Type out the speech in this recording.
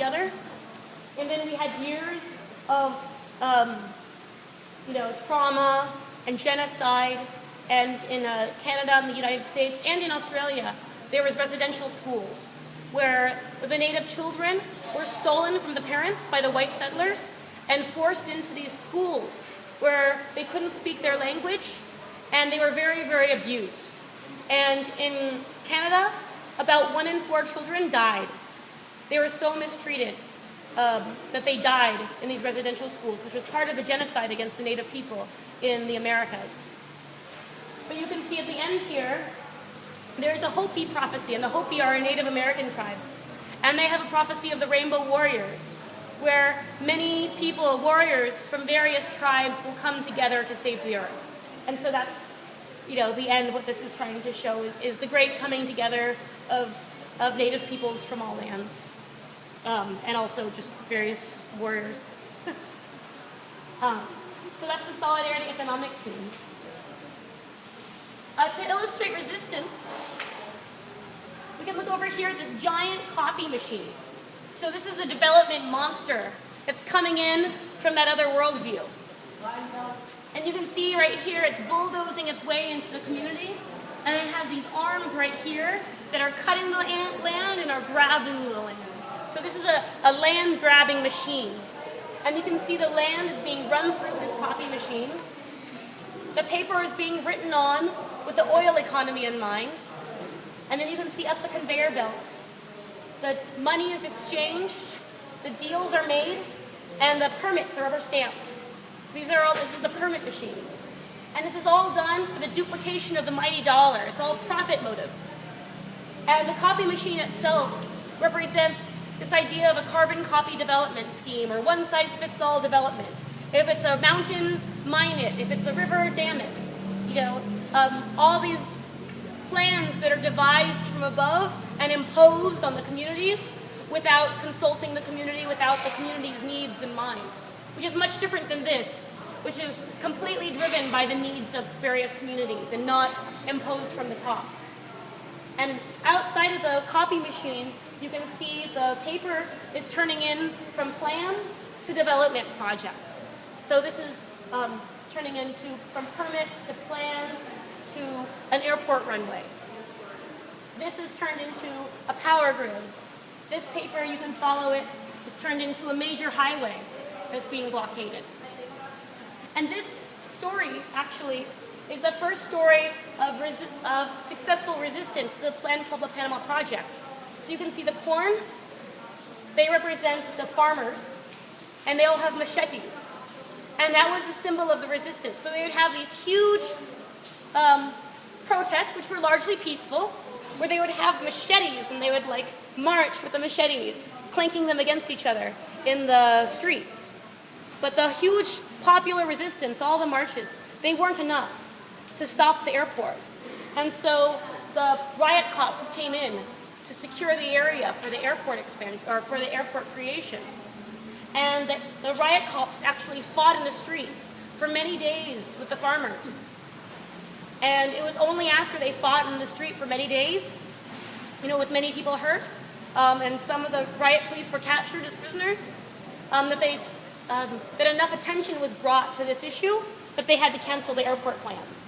together. And then we had years of trauma and genocide, and in Canada and the United States and in Australia, there was residential schools where the Native children were stolen from the parents by the white settlers and forced into these schools where they couldn't speak their language, and they were very, very abused. And in Canada, about 1 in 4 children died. They were so mistreated that they died in these residential schools, which was part of the genocide against the Native people in the Americas. But you can see at the end here, there's a Hopi prophecy, and the Hopi are a Native American tribe. And they have a prophecy of the Rainbow Warriors, where many people, warriors from various tribes, will come together to save the earth. And so that's, the end. What this is trying to show is the great coming together of Native peoples from all lands. And also just various warriors. So that's the solidarity economic scene. To illustrate resistance, we can look over here at this giant copy machine. So this is a development monster that's coming in from that other worldview. And you can see right here, it's bulldozing its way into the community, and it has these arms right here that are cutting the land and are grabbing the land. So this is a land-grabbing machine. And you can see the land is being run through this copy machine. The paper is being written on with the oil economy in mind. And then you can see up the conveyor belt. The money is exchanged, the deals are made, and the permits are rubber stamped. So this is the permit machine. And this is all done for the duplication of the mighty dollar. It's all profit motive. And the copy machine itself represents this idea of a carbon copy development scheme, or one-size-fits-all development. If it's a mountain, mine it. If it's a river, dam it. All these plans that are devised from above and imposed on the communities without consulting the community, without the community's needs in mind, which is much different than this, which is completely driven by the needs of various communities and not imposed from the top. And outside of the copy machine, you can see the paper is turning in from plans to development projects. So this is turning into from permits to plans to an airport runway. This is turned into a power grid. This paper, you can follow it, is turned into a major highway that's being blockaded. And this story, actually, is the first story of successful resistance to the Plan called the Panama Project. So you can see the corn, they represent the farmers, and they all have machetes. And that was the symbol of the resistance. So they would have these huge protests, which were largely peaceful, where they would have machetes, and they would march with the machetes, clanking them against each other in the streets. But the huge popular resistance, all the marches, they weren't enough to stop the airport. And so the riot cops came in to secure the area for the airport expansion, or for the airport creation. And the riot cops actually fought in the streets for many days with the farmers. And it was only after they fought in the street for many days, with many people hurt, and some of the riot police were captured as prisoners, that enough attention was brought to this issue that they had to cancel the airport plans.